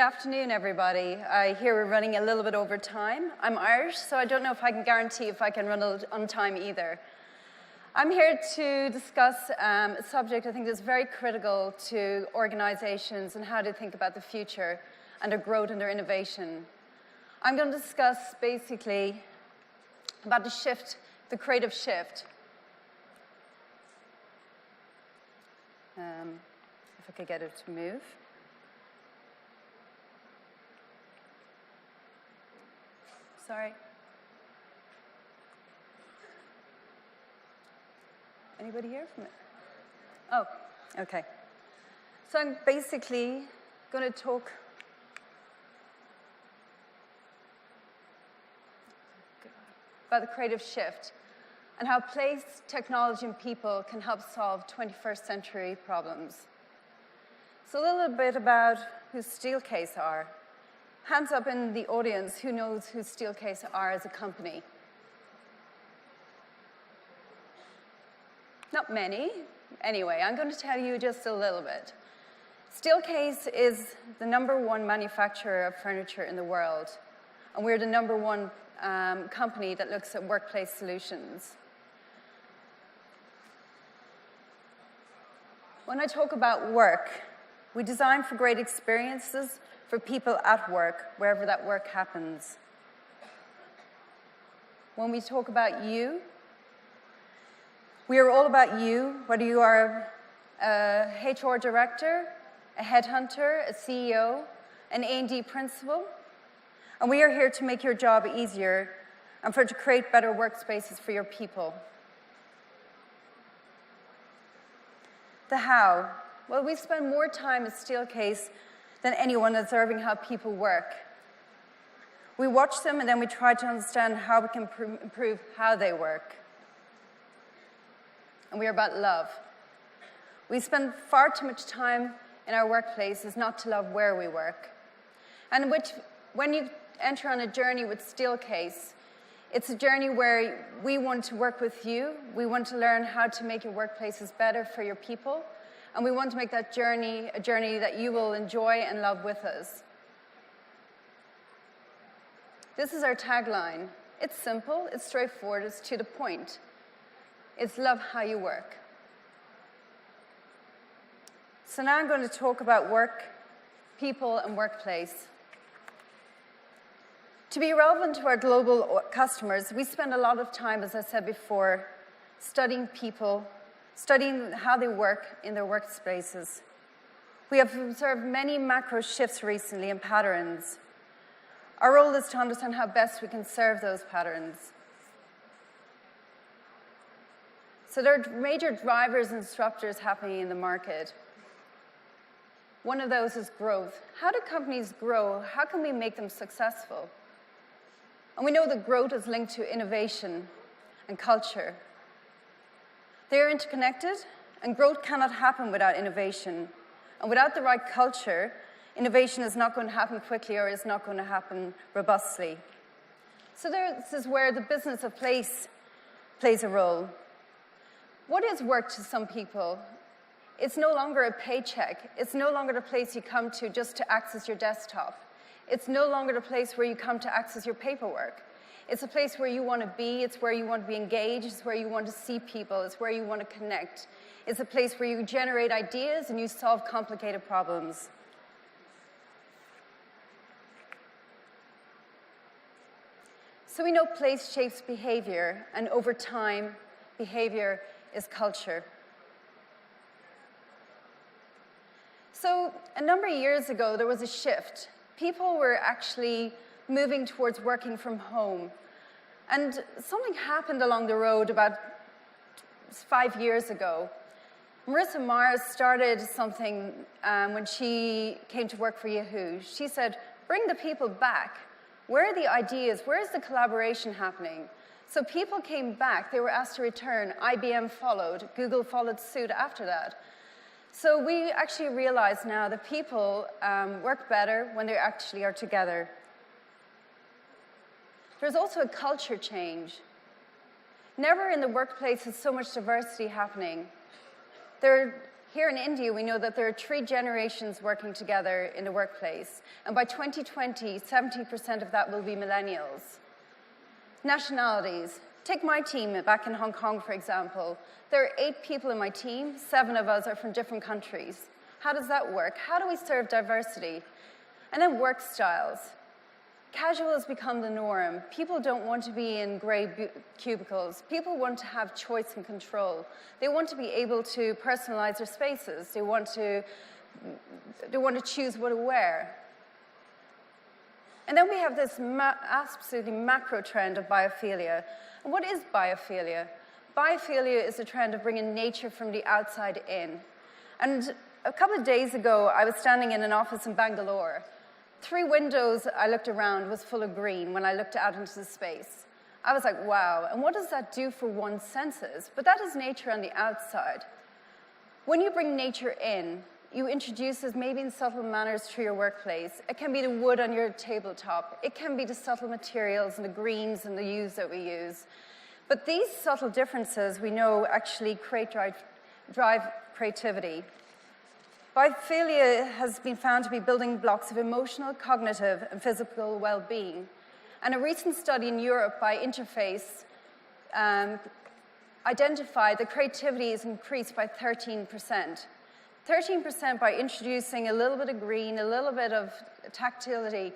afternoon, everybody. I hear we're running a little bit over time. I'm Irish, so I don't know if I can guarantee if I can run on time either. I'm here to discuss a subject I think that's very critical to organizations and how to think about the future and their growth and their innovation. I'm going to discuss basically about the shift, the creative shift. If I could get it to move. Sorry. Anybody here from it? Oh, okay. So I'm basically going to talk about the creative shift and how place, technology, and people can help solve 21st century problems. So a little bit about who Steelcase are. Hands up in the audience who knows who Steelcase are as a company. Not many. Anyway, I'm going to tell you just a little bit. Steelcase is the #1 manufacturer of furniture in the world, and we're the #1 company that looks at workplace solutions. When I talk about work, we design for great experiences for people at work, wherever that work happens. When we talk about you, we are all about you, whether you are a HR director, a headhunter, a CEO, an A&D principal, and we are here to make your job easier and to create better workspaces for your people. The how. Well, we spend more time at Steelcase than anyone observing how people work. We watch them and then we try to understand how we can improve how they work. And we are about love. We spend far too much time in our workplaces not to love where we work. And when you enter on a journey with Steelcase, it's a journey where we want to work with you. We want to learn how to make your workplaces better for your people. And we want to make that journey a journey that you will enjoy and love with us. This is our tagline. It's simple, it's straightforward, it's to the point. It's love how you work. So now I'm going to talk about work, people, and workplace. To be relevant to our global customers, we spend a lot of time, as I said before, studying people, studying how they work in their workspaces. We have observed many macro shifts recently and patterns. Our role is to understand how best we can serve those patterns. So there are major drivers and disruptors happening in the market. One of those is growth. How do companies grow? How can we make them successful? And we know that growth is linked to innovation and culture. They are interconnected, and growth cannot happen without innovation. And without the right culture, innovation is not going to happen quickly or is not going to happen robustly. So this is where the business of place plays a role. What is work to some people? It's no longer a paycheck. It's no longer the place you come to just to access your desktop. It's no longer the place where you come to access your paperwork. It's a place where you want to be, it's where you want to be engaged, it's where you want to see people, it's where you want to connect. It's a place where you generate ideas and you solve complicated problems. So we know place shapes behavior, and over time, behavior is culture. So a number of years ago, there was a shift. People were actually moving towards working from home. And something happened along the road about 5 years ago. Marissa Mars started something when she came to work for Yahoo. She said, bring the people back. Where are the ideas? Where is the collaboration happening? So people came back. They were asked to return. IBM followed. Google followed suit after that. So we actually realize now that people work better when they actually are together. There's also a culture change. Never in the workplace is so much diversity happening. There are Here in India, we know that there are 3 generations working together in the workplace, and by 2020, 70% of that will be millennials. Nationalities. Take my team back in Hong Kong, for example. There are 8 people in my team, 7 of us are from different countries. How does that work? How do we serve diversity? And then work styles. Casual has become the norm. People don't want to be in grey cubicles. People want to have choice and control. They want to be able to personalize their spaces. They want to choose what to wear. And then we have this absolutely macro trend of biophilia. And what is biophilia? Biophilia is a trend of bringing nature from the outside in. And a couple of days ago, I was standing in an office in Bangalore. 3 windows I looked around was full of green when I looked out into the space. I was like, wow, and what does that do for one's senses? But that is nature on the outside. When you bring nature in, you introduce it maybe in subtle manners to your workplace. It can be the wood on your tabletop. It can be the subtle materials and the greens and the hues that we use. But these subtle differences, we know, actually drive creativity. Biophilia has been found to be building blocks of emotional, cognitive, and physical well-being. And a recent study in Europe by Interface identified that creativity is increased by 13%. 13% by introducing a little bit of green, a little bit of tactility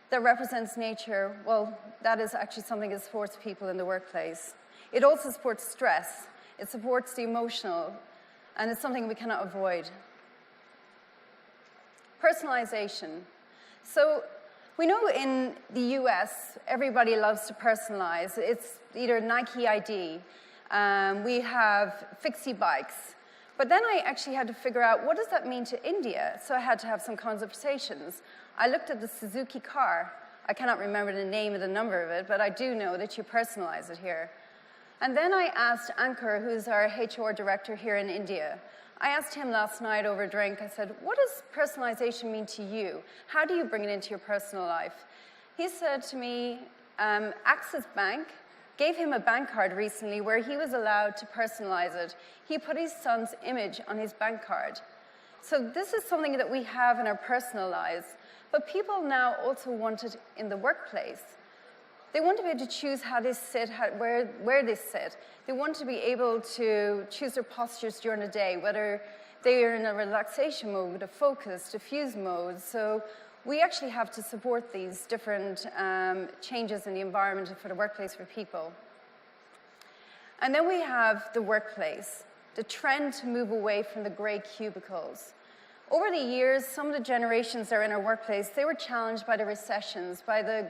that represents nature. Well, that is actually something that supports people in the workplace. It also supports stress. It supports the emotional, and it's something we cannot avoid. Personalization. So we know in the US, everybody loves to personalize. It's either Nike ID. We have fixie bikes. But then I actually had to figure out, what does that mean to India? So I had to have some conversations. I looked at the Suzuki car. I cannot remember the name or the number of it, but I do know that you personalize it here. And then I asked Ankur, who's our HR director here in India, I asked him last night over a drink, I said, what does personalization mean to you? How do you bring it into your personal life? He said to me, Axis Bank gave him a bank card recently where he was allowed to personalize it. He put his son's image on his bank card. So this is something that we have in our personal lives, but people now also want it in the workplace. They want to be able to choose how they sit, where they sit. They want to be able to choose their postures during the day, whether they are in a relaxation mode, a focus, diffuse mode. So we actually have to support these different changes in the environment for the workplace for people. And then we have the workplace, the trend to move away from the gray cubicles. Over the years, some of the generations that are in our workplace, they were challenged by the recessions, by the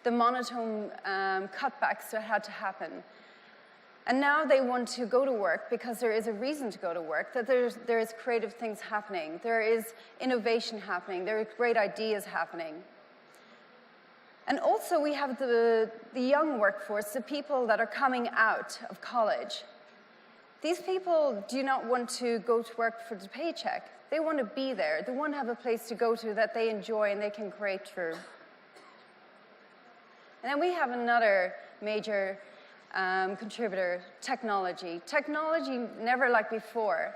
monotone cutbacks that had to happen. And now they want to go to work because there is a reason to go to work, that there is creative things happening, there is innovation happening, there are great ideas happening. And also we have the young workforce, the people that are coming out of college. These people do not want to go to work for the paycheck. They want to be there. They want to have a place to go to that they enjoy and they can create through. And then we have another major contributor, technology. Technology never like before.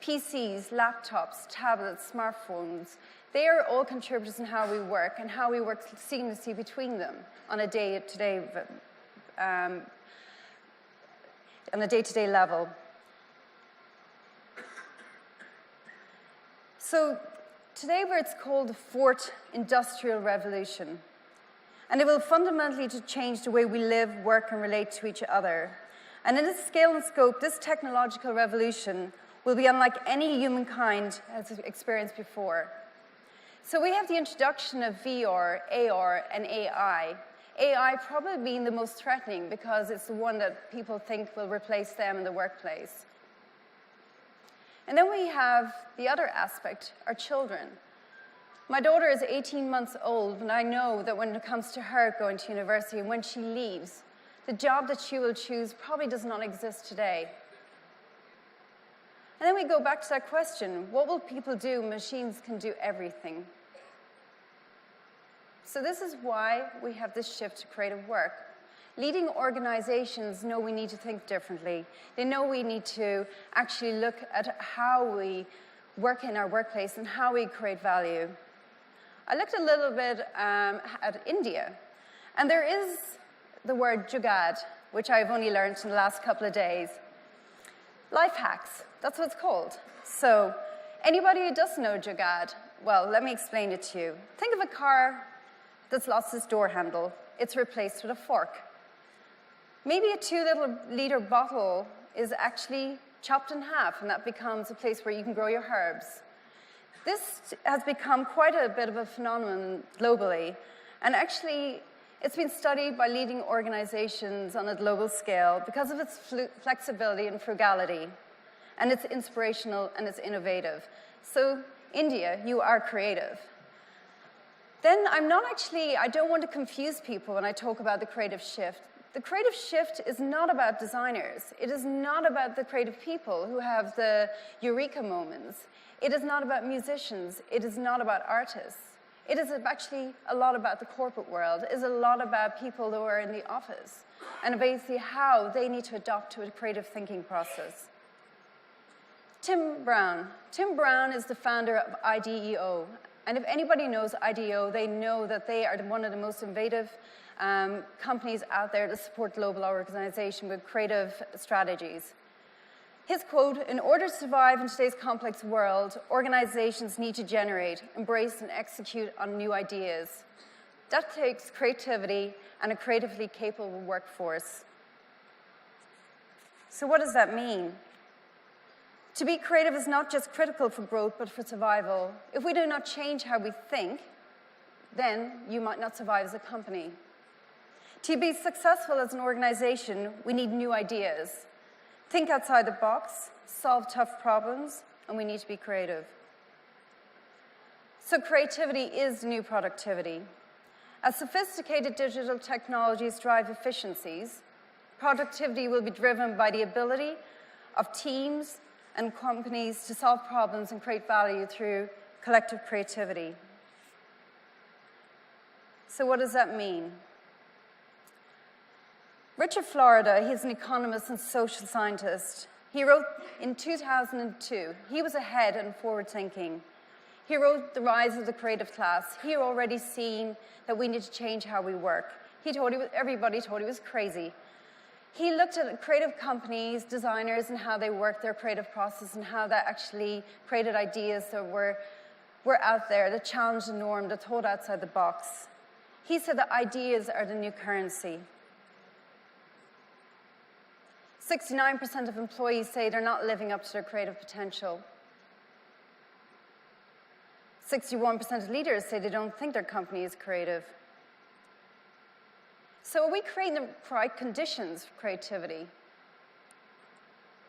PCs, laptops, tablets, smartphones, they are all contributors in how we work and how we work seamlessly between them on a day-to-day level. So today it's called the Fourth Industrial Revolution. And it will fundamentally change the way we live, work, and relate to each other. And in its scale and scope, this technological revolution will be unlike any humankind has experienced before. So we have the introduction of VR, AR, and AI. AI probably being the most threatening because it's the one that people think will replace them in the workplace. And then we have the other aspect, our children. My daughter is 18 months old, and I know that when it comes to her going to university and when she leaves, the job that she will choose probably does not exist today. And then we go back to that question, what will people do? Machines can do everything. So this is why we have this shift to creative work. Leading organizations know we need to think differently. They know we need to actually look at how we work in our workplace and how we create value. I looked a little bit at India, and there is the word jugaad, which I've only learned in the last couple of days. Life hacks, that's what it's called. So anybody who doesn't know jugaad, well, let me explain it to you. Think of a car that's lost its door handle. It's replaced with a fork. Maybe a 2-liter bottle is actually chopped in half, and that becomes a place where you can grow your herbs. This has become quite a bit of a phenomenon globally, and actually it's been studied by leading organizations on a global scale because of its flexibility and frugality, and it's inspirational and it's innovative. So, India, you are creative. Then I don't want to confuse people when I talk about the creative shift. The creative shift is not about designers. It is not about the creative people who have the eureka moments. It is not about musicians. It is not about artists. It is actually a lot about the corporate world. It is a lot about people who are in the office and basically how they need to adopt to a creative thinking process. Tim Brown. Tim Brown is the founder of IDEO. And if anybody knows IDEO, they know that they are one of the most innovative companies out there to support global organization with creative strategies. His quote, "In order to survive in today's complex world, organizations need to generate, embrace, and execute on new ideas. That takes creativity and a creatively capable workforce." So what does that mean? To be creative is not just critical for growth, but for survival. If we do not change how we think, then you might not survive as a company. To be successful as an organization, we need new ideas. Think outside the box, solve tough problems, and we need to be creative. So creativity is new productivity. As sophisticated digital technologies drive efficiencies, productivity will be driven by the ability of teams and companies to solve problems and create value through collective creativity. So what does that mean? Richard Florida, he's an economist and social scientist. He wrote in 2002, he was ahead and forward-thinking. He wrote The Rise of the Creative Class. He had already seen that we need to change how we work. Everybody thought he was crazy. He looked at creative companies, designers, and how they work their creative process and how that actually created ideas that were out there, that challenged the norm, that thought outside the box. He said that ideas are the new currency. 69% of employees say they're not living up to their creative potential. 61% of leaders say they don't think their company is creative. So are we creating the right conditions for creativity?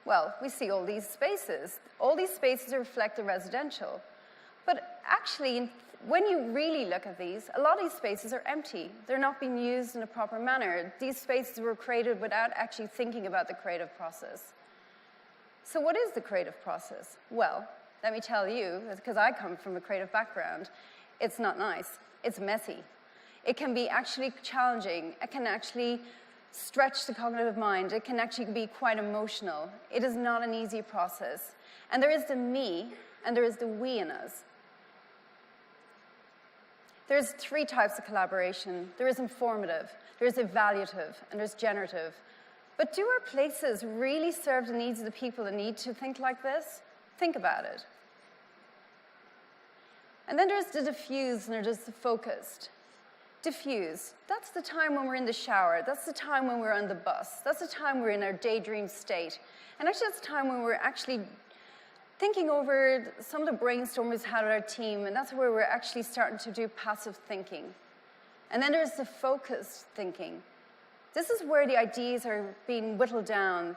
Well, we see all these spaces. All these spaces reflect the residential. But actually, when you really look at these, a lot of these spaces are empty. They're not being used in a proper manner. These spaces were created without actually thinking about the creative process. So what is the creative process? Well, let me tell you, because I come from a creative background, it's not nice. It's messy. It can be actually challenging. It can actually stretch the cognitive mind. It can actually be quite emotional. It is not an easy process. And there is the me, and there is the we in us. There's 3 types of collaboration. There is informative, there is evaluative, and there's generative. But do our places really serve the needs of the people that need to think like this? Think about it. And then there's the diffuse, and there's the focused. Diffuse, that's the time when we're in the shower. That's the time when we're on the bus. That's the time we're in our daydream state. And actually, that's the time when we're actually thinking over some of the brainstorm we've had with our team, and that's where we're actually starting to do passive thinking. And then there's the focused thinking. This is where the ideas are being whittled down.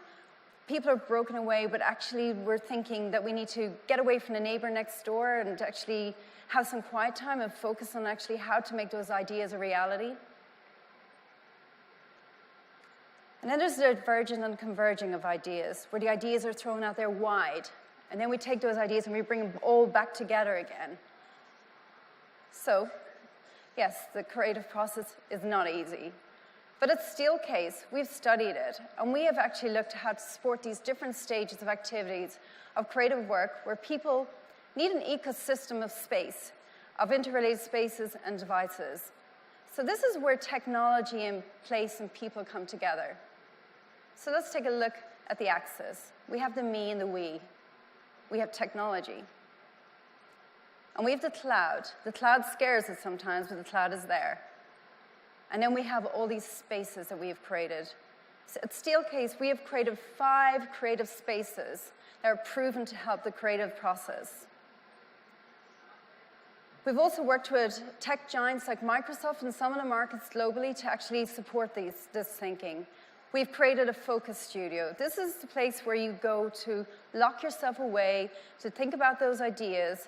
People are broken away, but actually we're thinking that we need to get away from the neighbor next door and actually have some quiet time and focus on actually how to make those ideas a reality. And then there's the divergent and converging of ideas, where the ideas are thrown out there wide. And then we take those ideas and we bring them all back together again. So, yes, the creative process is not easy. But at Steelcase, we've studied it, and we have actually looked at how to support these different stages of activities of creative work where people need an ecosystem of space, of interrelated spaces and devices. So this is where technology and place and people come together. So let's take a look at the axis. We have the me and the we. We have technology. And we have the cloud. The cloud scares us sometimes, but the cloud is there. And then we have all these spaces that we have created. So at Steelcase, we have created 5 creative spaces that are proven to help the creative process. We've also worked with tech giants like Microsoft and some of the markets globally to actually support this thinking. We've created a focus studio. This is the place where you go to lock yourself away, to think about those ideas.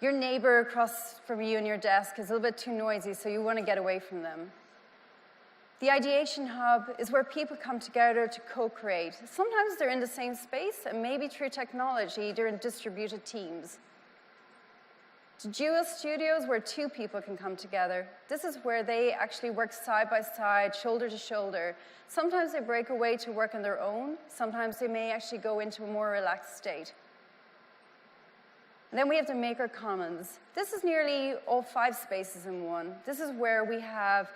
Your neighbor across from you in your desk is a little bit too noisy, so you want to get away from them. The ideation hub is where people come together to co-create. Sometimes they're in the same space, and maybe through technology, they're in distributed teams. The dual studios where 2 people can come together. This is where they actually work side by side, shoulder to shoulder. Sometimes they break away to work on their own. Sometimes they may actually go into a more relaxed state. And then we have the Maker Commons. This is nearly all 5 spaces in one. This is where we have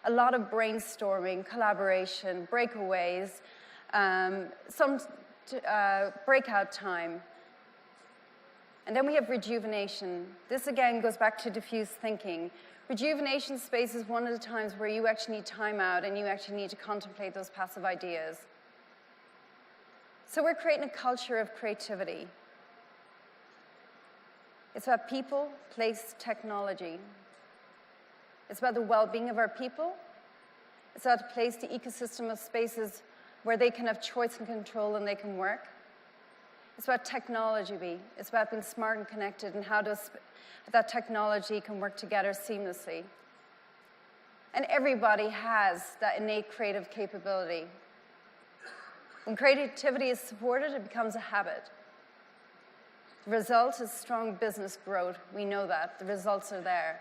a lot of brainstorming, collaboration, breakaways, some breakout time. And then we have rejuvenation. This, again, goes back to diffuse thinking. Rejuvenation space is one of the times where you actually need time out and you actually need to contemplate those passive ideas. So we're creating a culture of creativity. It's about people, place, technology. It's about the well-being of our people. It's about to place the ecosystem of spaces where they can have choice and control and they can work. It's about technology. It's about being smart and connected and how that technology can work together seamlessly. And everybody has that innate creative capability. When creativity is supported, it becomes a habit. The result is strong business growth. We know that. The results are there.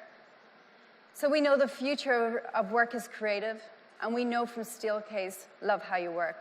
So we know the future of work is creative, and we know from Steelcase, love how you work.